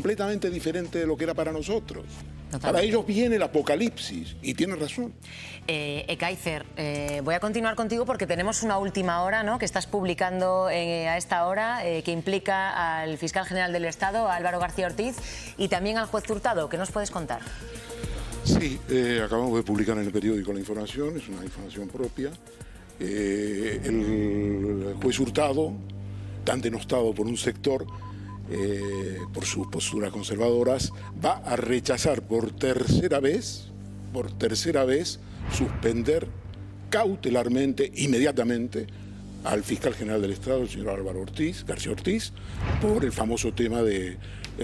completamente diferente de lo que era para nosotros. Totalmente. Para ellos viene el apocalipsis, y tienen razón. Ekaizer, voy a continuar contigo porque tenemos una última hora, ¿no?, que estás publicando a esta hora, que implica al fiscal general del Estado, Álvaro García Ortiz, y también al juez Hurtado. ¿Qué nos puedes contar? Sí, acabamos de publicar en el periódico la información, es una información propia. El juez Hurtado, tan denostado por un sector, por sus posturas conservadoras, va a rechazar por tercera vez, suspender cautelarmente, inmediatamente, al fiscal general del Estado, el señor Álvaro García Ortiz, por el famoso tema del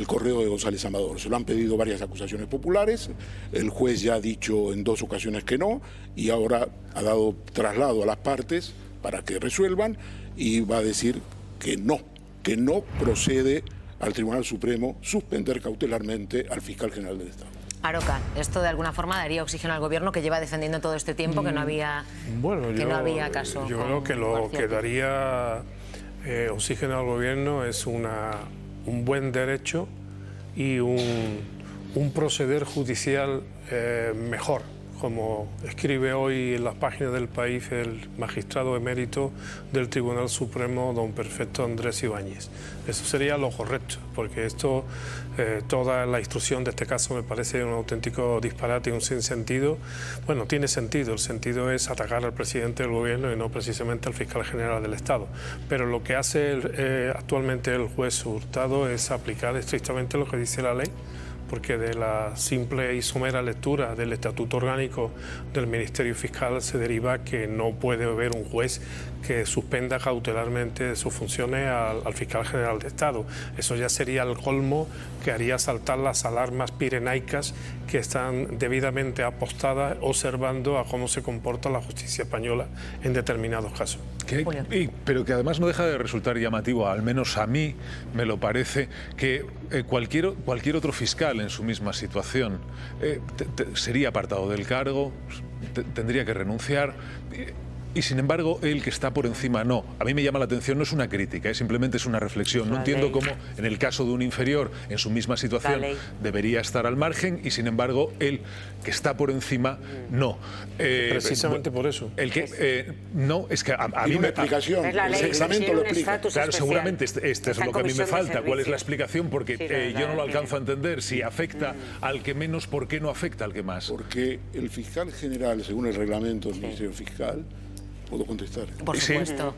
correo de González Amador. Se lo han pedido varias acusaciones populares, el juez ya ha dicho en 2 ocasiones que no, y ahora ha dado traslado a las partes para que resuelvan, y va a decir que no procede al Tribunal Supremo suspender cautelarmente al fiscal general del Estado. Aroca, ¿esto de alguna forma daría oxígeno al gobierno, que lleva defendiendo todo este tiempo que no había, no había caso? Yo creo que lo que daría oxígeno al gobierno es un buen derecho y un proceder judicial mejor, como escribe hoy en las páginas del País el magistrado emérito del Tribunal Supremo, don Perfecto Andrés Ibáñez. Eso sería lo correcto, porque esto, toda la instrucción de este caso me parece un auténtico disparate y un sinsentido. Bueno, tiene sentido, el sentido es atacar al presidente del gobierno y no precisamente al fiscal general del Estado. Pero lo que hace actualmente el juez Hurtado es aplicar estrictamente lo que dice la ley, porque de la simple y somera lectura del Estatuto Orgánico del Ministerio Fiscal se deriva que no puede haber un juez que suspenda cautelarmente sus funciones al fiscal general de Estado. Eso ya sería el colmo, que haría saltar las alarmas pirenaicas que están debidamente apostadas observando a cómo se comporta la justicia española en determinados casos. Pero que además no deja de resultar llamativo, al menos a mí me lo parece, que cualquier otro fiscal en su misma situación sería apartado del cargo, tendría que renunciar. Y sin embargo, el que está por encima no. A mí me llama la atención, no es una crítica, simplemente es una reflexión. No entiendo cómo en el caso de un inferior en su misma situación debería estar al margen y sin embargo el que está por encima no. Precisamente por eso. El que no, es que a mí me explicación. Es la ley, el reglamento lo explica. Claro, seguramente este es lo que a mí me falta. ¿Cuál es la explicación? Porque yo no lo alcanzo a entender. Si afecta al que menos, ¿por qué no afecta al que más? Porque el fiscal general, según el reglamento del Ministerio Fiscal, ¿puedo contestar? Por supuesto.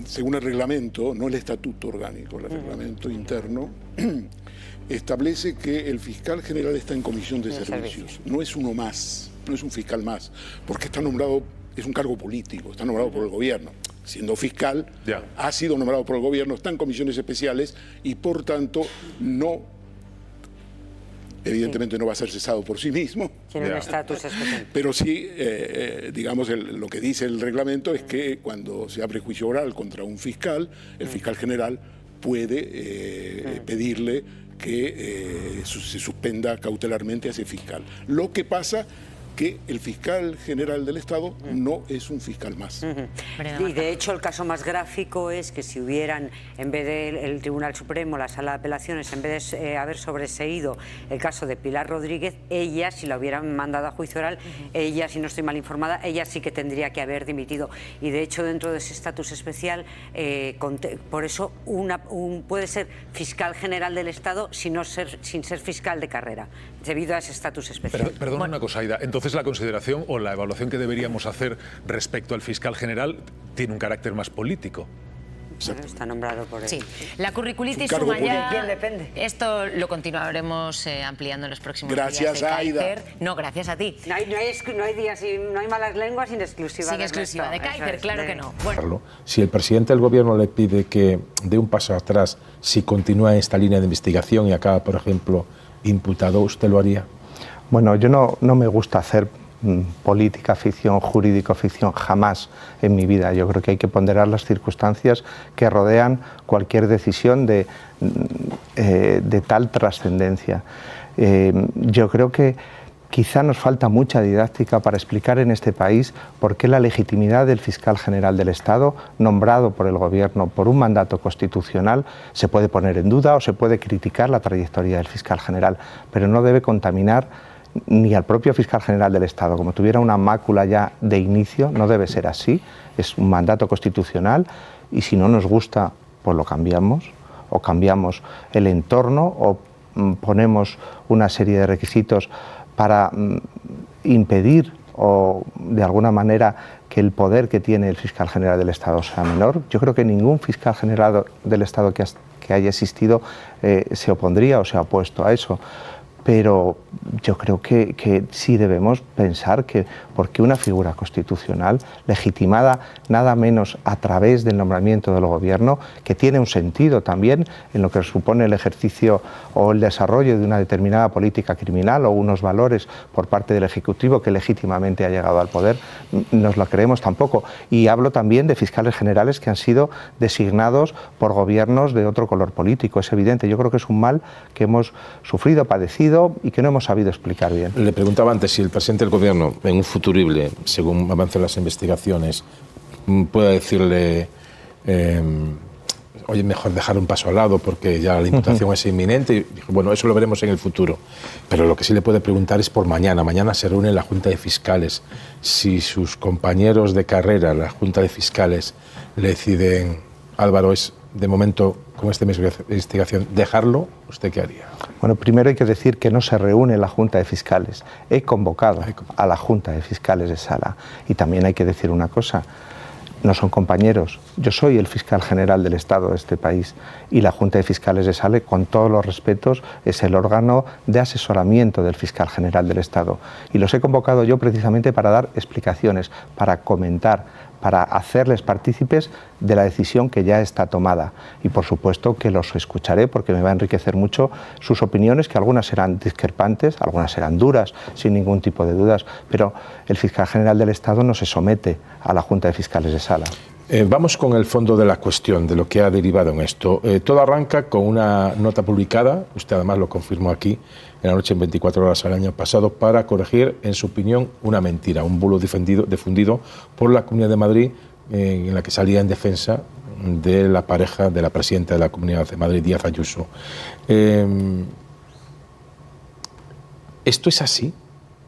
Según el reglamento, no el estatuto orgánico, el reglamento interno, establece que el fiscal general está en comisión de servicios. No es uno más, no es un fiscal más, porque está nombrado, es un cargo político, está nombrado por el gobierno. Siendo fiscal, ha sido nombrado por el gobierno, está en comisiones especiales y por tanto no... Evidentemente no va a ser cesado por sí mismo. Tiene un estatus especial. Pero sí, digamos, lo que dice el reglamento es que cuando se abre juicio oral contra un fiscal, el fiscal general puede pedirle que se suspenda cautelarmente a ese fiscal. Lo que pasa que el fiscal general del Estado no es un fiscal más. Y de hecho el caso más gráfico es que si hubieran, en vez del Tribunal Supremo, la Sala de Apelaciones, en vez de haber sobreseído el caso de Pilar Rodríguez, ella, si la hubieran mandado a juicio oral, ella, si no estoy mal informada, ella sí que tendría que haber dimitido. Y de hecho dentro de ese estatus especial, por eso puede ser fiscal general del Estado sin ser fiscal de carrera, debido a ese estatus especial. Perdona una cosa, Aida. Entonces la consideración o la evaluación que deberíamos hacer respecto al fiscal general tiene un carácter más político. Está nombrado por él. Sí, la curriculitis suma ya... ¿De quién depende? Esto lo continuaremos ampliando en los próximos días. Gracias, Aida. No, gracias a ti. No hay malas lenguas sin exclusiva. Sin exclusiva de Kaiser, claro que no. Bueno. Si el presidente del gobierno le pide que dé un paso atrás si continúa en esta línea de investigación y acaba, por ejemplo, imputado, ¿usted lo haría? Bueno, yo no me gusta hacer política ficción, jurídico ficción, jamás en mi vida. Yo creo que hay que ponderar las circunstancias que rodean cualquier decisión de tal trascendencia. Yo creo que Quizá nos falta mucha didáctica para explicar en este país por qué la legitimidad del fiscal general del Estado, nombrado por el Gobierno por un mandato constitucional, se puede poner en duda o se puede criticar la trayectoria del fiscal general, pero no debe contaminar ni al propio fiscal general del Estado. Como tuviera una mácula ya de inicio, no debe ser así, es un mandato constitucional y si no nos gusta, pues lo cambiamos, o cambiamos el entorno o ponemos una serie de requisitos para impedir o de alguna manera que el poder que tiene el fiscal general del Estado sea menor. Yo creo que ningún fiscal general del Estado que haya existido se opondría o se ha opuesto a eso. Pero yo creo que sí debemos pensar que porque una figura constitucional legitimada nada menos a través del nombramiento del Gobierno, que tiene un sentido también en lo que supone el ejercicio o el desarrollo de una determinada política criminal o unos valores por parte del Ejecutivo que legítimamente ha llegado al poder, nos lo creemos tampoco. Y hablo también de fiscales generales que han sido designados por gobiernos de otro color político, es evidente. Yo creo que es un mal que hemos sufrido, padecido y que no hemos sabido explicar bien. Le preguntaba antes si el presidente del Gobierno, en un futurible, según avancen las investigaciones, pueda decirle, oye, mejor dejar un paso al lado porque ya la imputación es inminente. Y, bueno, eso lo veremos en el futuro. Pero lo que sí le puede preguntar es por mañana. Mañana se reúne la Junta de Fiscales. Si sus compañeros de carrera, la Junta de Fiscales, le deciden, Álvaro, es de momento, con esta investigación, dejarlo, ¿usted qué haría? Bueno, primero hay que decir que no se reúne la Junta de Fiscales. He convocado a la Junta de Fiscales de Sala. Y también hay que decir una cosa, no son compañeros. Yo soy el fiscal general del Estado de este país y la Junta de Fiscales de Sala, con todos los respetos, es el órgano de asesoramiento del fiscal general del Estado. Y los he convocado yo precisamente para dar explicaciones, para comentar, para hacerles partícipes de la decisión que ya está tomada. Y por supuesto que los escucharé porque me va a enriquecer mucho sus opiniones, que algunas serán discrepantes, algunas serán duras, sin ningún tipo de dudas, pero el fiscal general del Estado no se somete a la Junta de Fiscales de Sala. Vamos con el fondo de la cuestión, de lo que ha derivado en esto. Todo arranca con una nota publicada, usted además lo confirmó aquí, en la noche en 24 horas al año pasado, para corregir, en su opinión, una mentira, un bulo difundido por la Comunidad de Madrid, en la que salía en defensa de la pareja de la presidenta de la Comunidad de Madrid, Díaz Ayuso. ¿Esto es así?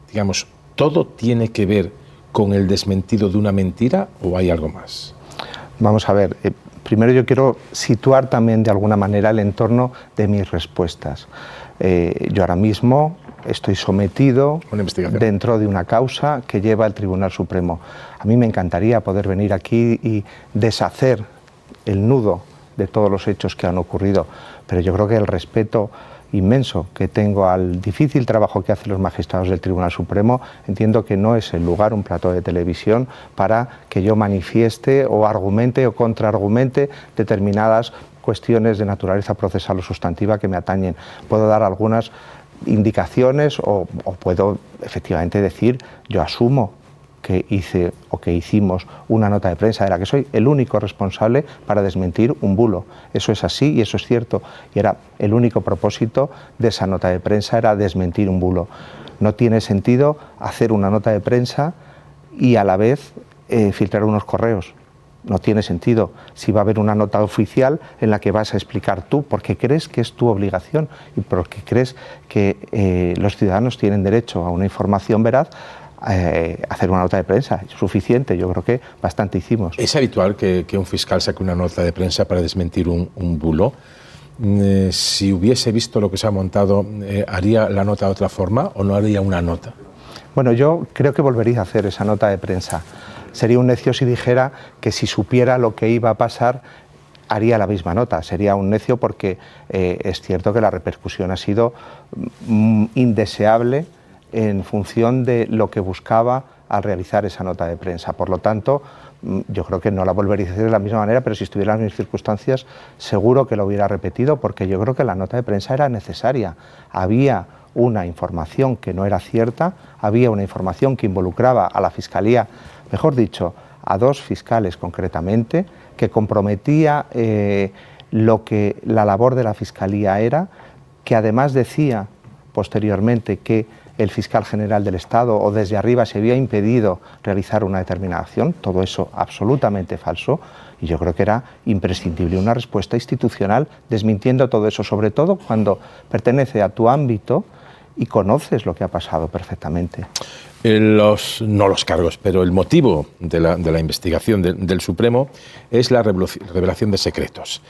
Digamos, ¿todo tiene que ver con el desmentido de una mentira o hay algo más? Vamos a ver, primero yo quiero situar también de alguna manera el entorno de mis respuestas. Yo ahora mismo estoy sometido dentro de una causa que lleva el Tribunal Supremo. A mí me encantaría poder venir aquí y deshacer el nudo de todos los hechos que han ocurrido, pero yo creo que el respeto inmenso que tengo al difícil trabajo que hacen los magistrados del Tribunal Supremo, entiendo que no es el lugar, un plató de televisión, para que yo manifieste o argumente o contraargumente determinadas cuestiones de naturaleza procesal o sustantiva que me atañen. Puedo dar algunas indicaciones o puedo efectivamente decir, yo asumo que hice o que hicimos una nota de prensa de la que soy el único responsable para desmentir un bulo. Eso es así y eso es cierto. Y era el único propósito de esa nota de prensa, era desmentir un bulo. No tiene sentido hacer una nota de prensa y a la vez filtrar unos correos. No tiene sentido. Si va a haber una nota oficial en la que vas a explicar tú, porque crees que es tu obligación y porque crees que los ciudadanos tienen derecho a una información veraz, hacer una nota de prensa es suficiente. Yo creo que bastante hicimos. ¿Es habitual que un fiscal saque una nota de prensa para desmentir un bulo? Si hubiese visto lo que se ha montado, ¿haría la nota de otra forma o no haría una nota? Bueno, yo creo que volvería a hacer esa nota de prensa. Sería un necio si dijera que si supiera lo que iba a pasar haría la misma nota. Sería un necio porque es cierto que la repercusión ha sido indeseable en función de lo que buscaba al realizar esa nota de prensa. Por lo tanto, yo creo que no la volvería a hacer de la misma manera, pero si estuviera en las mismas circunstancias seguro que lo hubiera repetido, porque yo creo que la nota de prensa era necesaria. Había una información que no era cierta, había una información que involucraba a la Fiscalía, mejor dicho, a dos fiscales concretamente, que comprometía lo que la labor de la Fiscalía era, que además decía posteriormente que el fiscal general del Estado o desde arriba se había impedido realizar una determinada acción, todo eso absolutamente falso, y yo creo que era imprescindible una respuesta institucional desmintiendo todo eso, sobre todo cuando pertenece a tu ámbito y conoces lo que ha pasado perfectamente. No los cargos, pero el motivo de la investigación del Supremo es la revelación de secretos,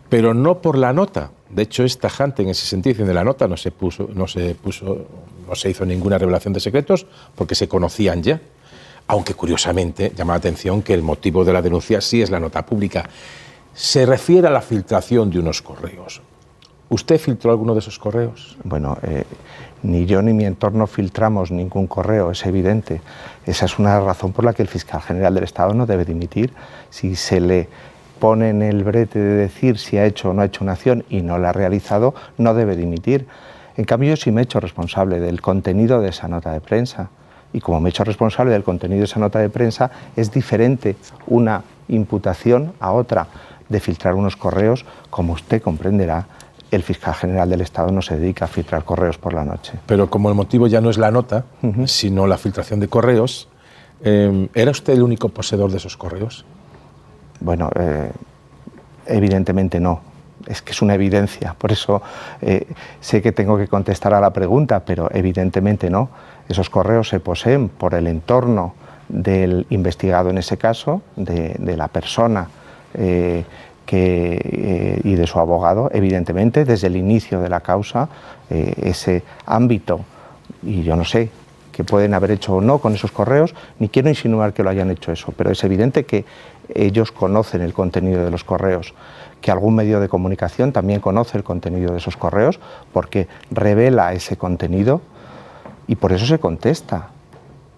pero no por la nota. De hecho, es tajante en ese sentido. En la nota no se hizo ninguna revelación de secretos porque se conocían ya, aunque curiosamente llama la atención que el motivo de la denuncia sí es la nota pública. Se refiere a la filtración de unos correos. ¿Usted filtró alguno de esos correos? Bueno, ni yo ni mi entorno filtramos ningún correo, es evidente. Esa es una razón por la que el fiscal general del Estado no debe dimitir. Si se le pone en el brete de decir si ha hecho o no ha hecho una acción y no la ha realizado, no debe dimitir. En cambio, yo sí me he hecho responsable del contenido de esa nota de prensa. Y como me he hecho responsable del contenido de esa nota de prensa, es diferente una imputación a otra. De filtrar unos correos, como usted comprenderá, el fiscal general del Estado no se dedica a filtrar correos por la noche. Pero como el motivo ya no es la nota, sino la filtración de correos, ¿era usted el único poseedor de esos correos? Bueno, evidentemente no. Es que es una evidencia. Por eso sé que tengo que contestar a la pregunta, pero evidentemente no. Esos correos se poseen por el entorno del investigado en ese caso, de la persona y de su abogado, evidentemente, desde el inicio de la causa, ese ámbito, y yo no sé qué pueden haber hecho o no con esos correos, ni quiero insinuar que lo hayan hecho eso, pero es evidente que ellos conocen el contenido de los correos, que algún medio de comunicación también conoce el contenido de esos correos, porque revela ese contenido y por eso se contesta.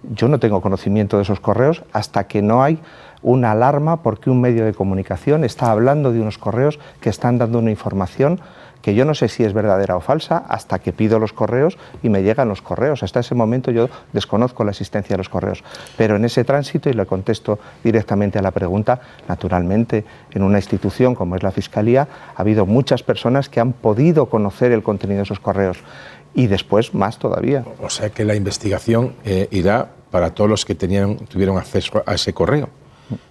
Yo no tengo conocimiento de esos correos hasta que no hay una alarma porque un medio de comunicación está hablando de unos correos que están dando una información que yo no sé si es verdadera o falsa hasta que pido los correos y me llegan los correos. Hasta ese momento yo desconozco la existencia de los correos. Pero en ese tránsito, y le contesto directamente a la pregunta, naturalmente en una institución como es la Fiscalía ha habido muchas personas que han podido conocer el contenido de esos correos y después más todavía. O sea que la investigación irá para todos los que tuvieron acceso a ese correo.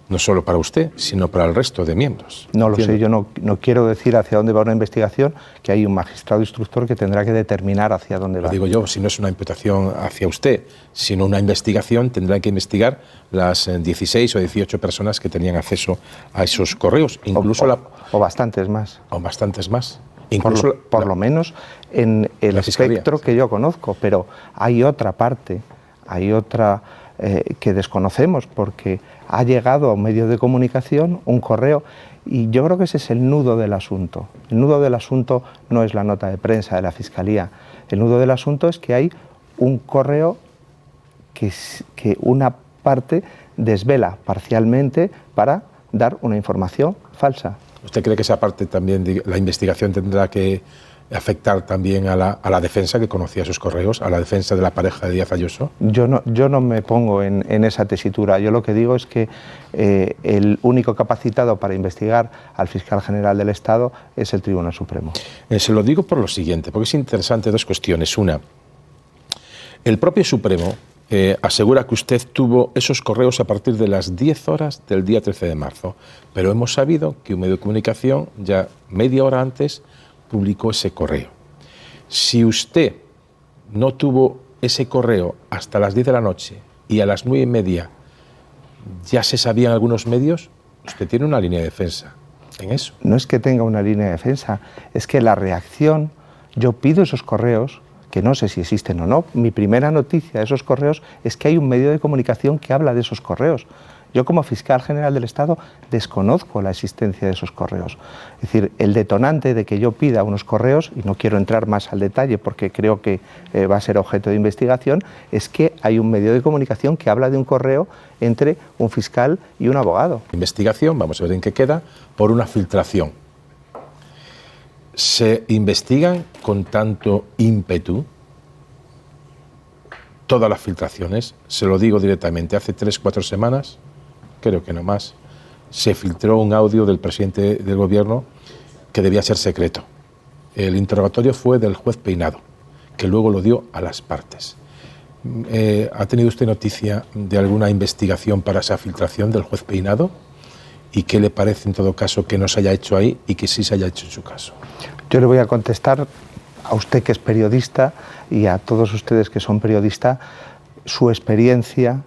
No solo para usted, sino para el resto de miembros. No lo sé, yo no quiero decir hacia dónde va una investigación, que hay un magistrado instructor que tendrá que determinar hacia dónde va. Lo digo yo, si no es una imputación hacia usted, sino una investigación, tendrá que investigar las 16 o 18 personas que tenían acceso a esos correos, incluso o bastantes más. O bastantes más. Incluso por lo menos en el espectro que yo conozco, pero hay otra parte, hay otra que desconocemos porque ha llegado a un medio de comunicación un correo y yo creo que ese es el nudo del asunto. El nudo del asunto no es la nota de prensa de la Fiscalía, el nudo del asunto es que hay un correo que una parte desvela parcialmente para dar una información falsa. ¿Usted cree que esa parte también, la investigación tendrá que afectar también a la defensa que conocía sus correos, a la defensa de la pareja de Díaz Ayuso? Yo no me pongo en esa tesitura. Yo lo que digo es que el único capacitado para investigar al fiscal general del Estado es el Tribunal Supremo. Se lo digo por lo siguiente, porque es interesante dos cuestiones. Una, el propio Supremo asegura que usted tuvo esos correos a partir de las 10 horas del día 13 de marzo, pero hemos sabido que un medio de comunicación ya media hora antes publicó ese correo. Si usted no tuvo ese correo hasta las 10 de la noche y a las 9:30 ya se sabía en algunos medios, usted tiene una línea de defensa en eso. No es que tenga una línea de defensa, es que la reacción, yo pido esos correos, que no sé si existen o no. Mi primera noticia de esos correos es que hay un medio de comunicación que habla de esos correos. Yo como fiscal general del Estado desconozco la existencia de esos correos. Es decir, el detonante de que yo pida unos correos, y no quiero entrar más al detalle porque creo que va a ser objeto de investigación, es que hay un medio de comunicación que habla de un correo entre un fiscal y un abogado. Investigación, vamos a ver en qué queda, por una filtración. ¿Se investigan con tanto ímpetu todas las filtraciones? Se lo digo directamente, hace 3 o 4 semanas, creo que no más, se filtró un audio del presidente del gobierno que debía ser secreto. El interrogatorio fue del juez Peinado, que luego lo dio a las partes. ¿ha tenido usted noticia de alguna investigación para esa filtración del juez Peinado? ¿Y qué le parece en todo caso que no se haya hecho ahí y que sí se haya hecho en su caso? Yo le voy a contestar a usted que es periodista y a todos ustedes que son periodistas. Su experiencia,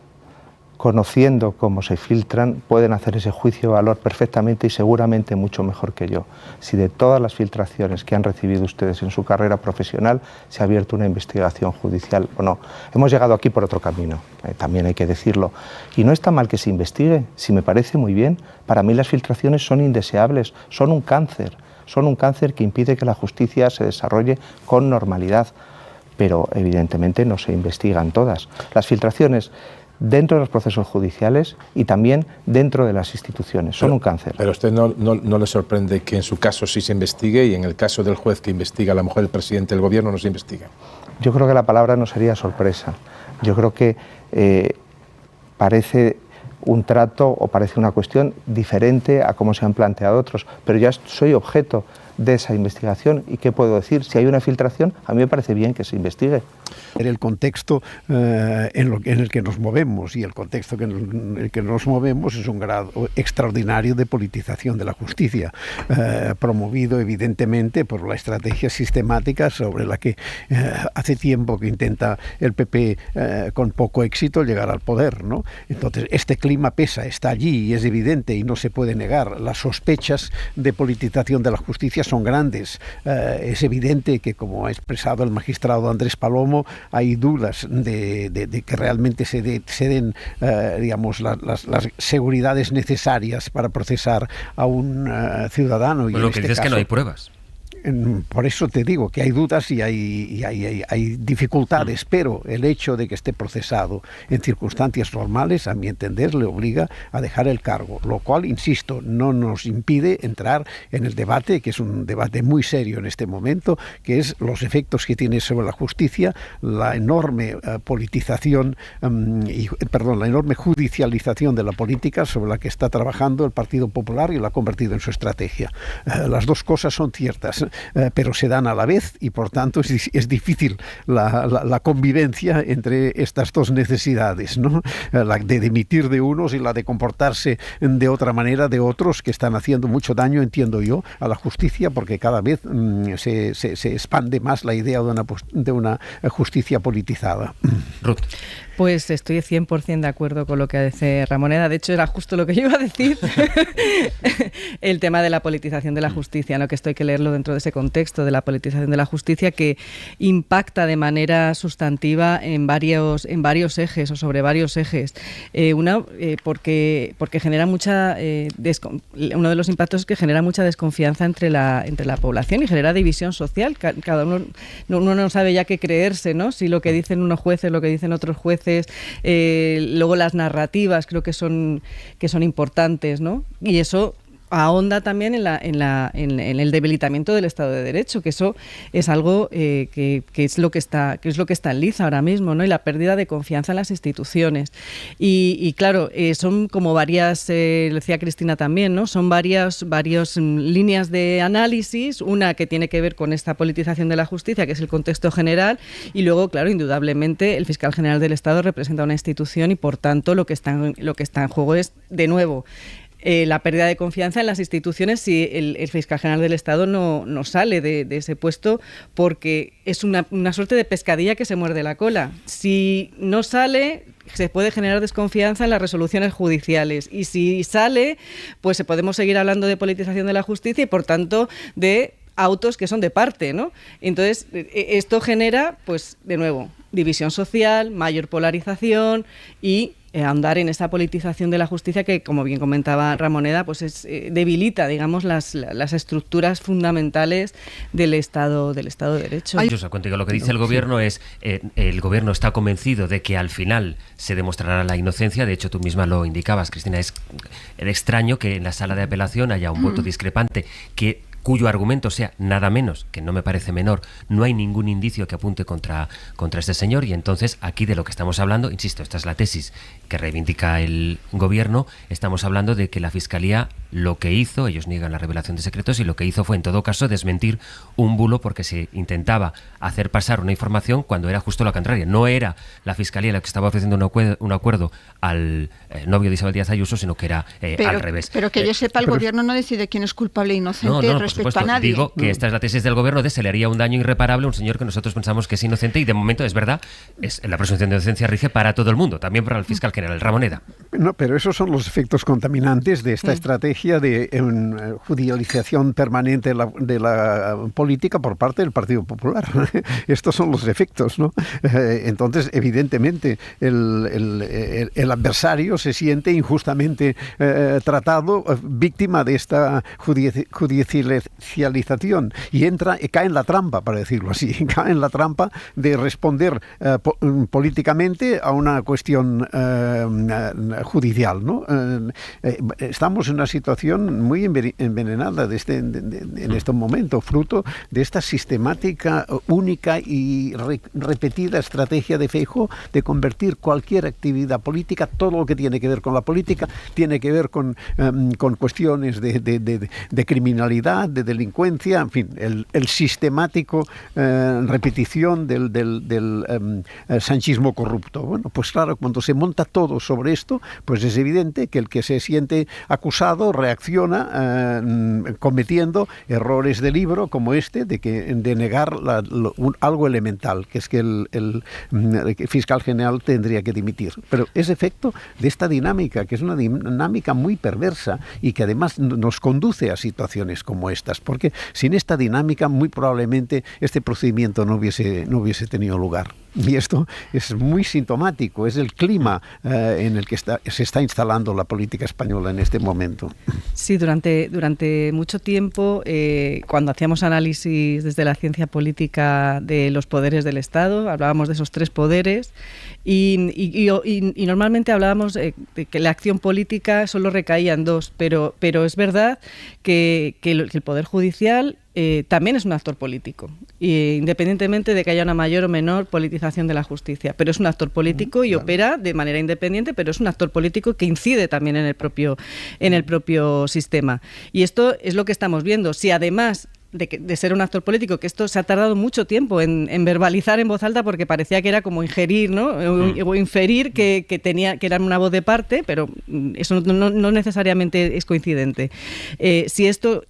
conociendo cómo se filtran, pueden hacer ese juicio de valor perfectamente y seguramente mucho mejor que yo. Si de todas las filtraciones que han recibido ustedes en su carrera profesional se ha abierto una investigación judicial o no. Hemos llegado aquí por otro camino, también hay que decirlo. Y no está mal que se investigue, si me parece muy bien. Para mí las filtraciones son indeseables, son un cáncer que impide que la justicia se desarrolle con normalidad. Pero evidentemente no se investigan todas. Las filtraciones dentro de los procesos judiciales y también dentro de las instituciones son un cáncer. Pero a usted no le sorprende que en su caso sí se investigue y en el caso del juez que investiga a la mujer del presidente del gobierno no se investigue. Yo creo que la palabra no sería sorpresa. Yo creo que parece un trato o parece una cuestión diferente a cómo se han planteado otros, pero ya soy objeto de esa investigación. ¿Y qué puedo decir? Si hay una filtración, a mí me parece bien que se investigue. El contexto en el que nos movemos, y el contexto en el que nos movemos es un grado extraordinario de politización de la justicia, promovido evidentemente por la estrategia sistemática sobre la que hace tiempo que intenta el PP con poco éxito llegar al poder, ¿no? Entonces este clima pesa, está allí y es evidente y no se puede negar. Las sospechas de politización de la justicia son grandes. Es evidente que, como ha expresado el magistrado Andrés Palomo, hay dudas de que realmente se den digamos, las seguridades necesarias para procesar a un ciudadano. Pues lo que dices es que no hay pruebas. Por eso te digo que hay dudas y hay dificultades, pero el hecho de que esté procesado en circunstancias normales, a mi entender, le obliga a dejar el cargo, lo cual, insisto, no nos impide entrar en el debate, que es un debate muy serio en este momento, que es los efectos que tiene sobre la justicia la enorme politización, la enorme judicialización de la política sobre la que está trabajando el Partido Popular y lo ha convertido en su estrategia. Las dos cosas son ciertas, pero se dan a la vez y por tanto es difícil la convivencia entre estas dos necesidades, ¿no? La de dimitir de unos y la de comportarse de otra manera de otros que están haciendo mucho daño, entiendo yo, a la justicia, porque cada vez se expande más la idea de una justicia politizada. Ruth. Pues estoy 100% de acuerdo con lo que dice Ramoneda. De hecho, era justo lo que yo iba a decir. El tema de la politización de la justicia, ¿no? Que esto hay que leerlo dentro de ese contexto de la politización de la justicia, que impacta de manera sustantiva en varios ejes o sobre varios ejes. Porque genera mucha uno de los impactos es que genera mucha desconfianza entre la población y genera división social. Cada uno no sabe ya qué creerse, ¿no? Si lo que dicen unos jueces, lo que dicen otros jueces. Luego las narrativas creo que son importantes, ¿no? Y eso ahonda también en el debilitamiento del Estado de Derecho, que eso es algo que es lo que está en liza ahora mismo, ¿no? Y la pérdida de confianza en las instituciones. Y claro, son como varias, lo decía Cristina también, ¿no? Son varias líneas de análisis, una que tiene que ver con esta politización de la justicia, que es el contexto general, y luego, claro, indudablemente el fiscal general del Estado representa una institución y, por tanto, lo que está en juego es, de nuevo, la pérdida de confianza en las instituciones si el fiscal general del Estado no sale de ese puesto, porque es una suerte de pescadilla que se muerde la cola. Si no sale, se puede generar desconfianza en las resoluciones judiciales, y si sale, pues podemos seguir hablando de politización de la justicia y, por tanto, de autos que son de parte, ¿no? Entonces, esto genera, pues, de nuevo, división social, mayor polarización y ahondar en esa politización de la justicia que, como bien comentaba Ramoneda, pues debilita, digamos, las estructuras fundamentales del Estado de Derecho. Contigo, lo que dice el Gobierno es, el Gobierno está convencido de que al final se demostrará la inocencia. De hecho, tú misma lo indicabas, Cristina, es extraño que en la sala de apelación haya un voto discrepante que cuyo argumento sea nada menos, que no me parece menor, no hay ningún indicio que apunte contra este señor, y entonces aquí de lo que estamos hablando, insisto, esta es la tesis que reivindica el gobierno, estamos hablando de que la Fiscalía lo que hizo, ellos niegan la revelación de secretos, y lo que hizo fue en todo caso desmentir un bulo porque se intentaba hacer pasar una información cuando era justo lo contrario. No era la Fiscalía la que estaba ofreciendo un acuerdo al novio de Isabel Díaz Ayuso, sino que era al revés. Pero que yo sepa, el gobierno no decide quién es culpable e inocente respecto a nadie. Digo que esta es la tesis del gobierno de se le haría un daño irreparable a un señor que nosotros pensamos que es inocente, y de momento es verdad, la presunción de inocencia rige para todo el mundo, también para el fiscal general Ramoneda. No, pero esos son los efectos contaminantes de esta estrategia de judicialización permanente de la política por parte del Partido Popular. Estos son los efectos, ¿no? Entonces, evidentemente, el adversario se siente injustamente tratado, víctima de esta judicialización, y cae en la trampa, para decirlo así, cae en la trampa de responder políticamente a una cuestión judicial, ¿no? Estamos en una situación muy envenenada en este momento, fruto de esta sistemática, única y repetida estrategia de Feijóo de convertir cualquier actividad política, todo lo que tiene que ver con la política, tiene que ver con cuestiones de criminalidad, de delincuencia, en fin, el sistemático repetición del sanchismo corrupto. Bueno, pues claro, cuando se monta todo sobre esto, pues es evidente que el que se siente acusado reacciona cometiendo errores de libro como este, de negar algo elemental, que es que el fiscal general tendría que dimitir. Pero es efecto de esta dinámica, que es una dinámica muy perversa y que además nos conduce a situaciones como estas, porque sin esta dinámica muy probablemente este procedimiento no hubiese tenido lugar. Y esto es muy sintomático, es el clima en el que se está instalando la política española en este momento. Sí, durante mucho tiempo, cuando hacíamos análisis desde la ciencia política de los poderes del Estado, hablábamos de esos tres poderes y normalmente hablábamos de que la acción política solo recaía en dos, pero es verdad que el Poder Judicial también es un actor político, independientemente de que haya una mayor o menor politización de la justicia, pero es un actor político y opera de manera independiente, pero es un actor político que incide también en el propio sistema. Y esto es lo que estamos viendo. Si además de ser un actor político, que esto se ha tardado mucho tiempo en verbalizar en voz alta, porque parecía que era como ingerir, ¿no? O inferir que eran una voz de parte, pero eso no necesariamente es coincidente. Si esto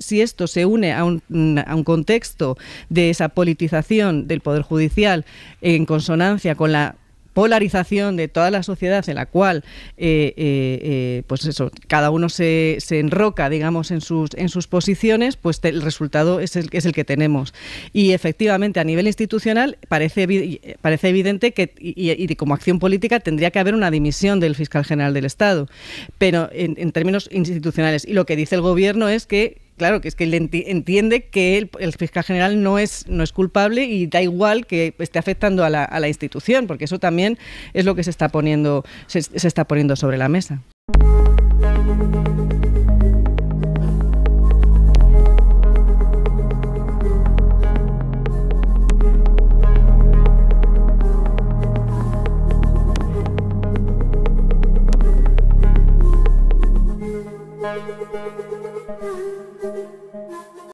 se une a un contexto de esa politización del Poder Judicial en consonancia con la polarización de toda la sociedad, en la cual pues eso, cada uno se enroca, digamos, en sus posiciones, pues el resultado es el que tenemos. Y efectivamente, a nivel institucional parece evidente que y como acción política tendría que haber una dimisión del fiscal general del Estado, pero en términos institucionales. Y lo que dice el gobierno es que claro, que es que él entiende que el fiscal general no es culpable y da igual que esté afectando a la institución, porque eso también es lo que se está poniendo sobre la mesa.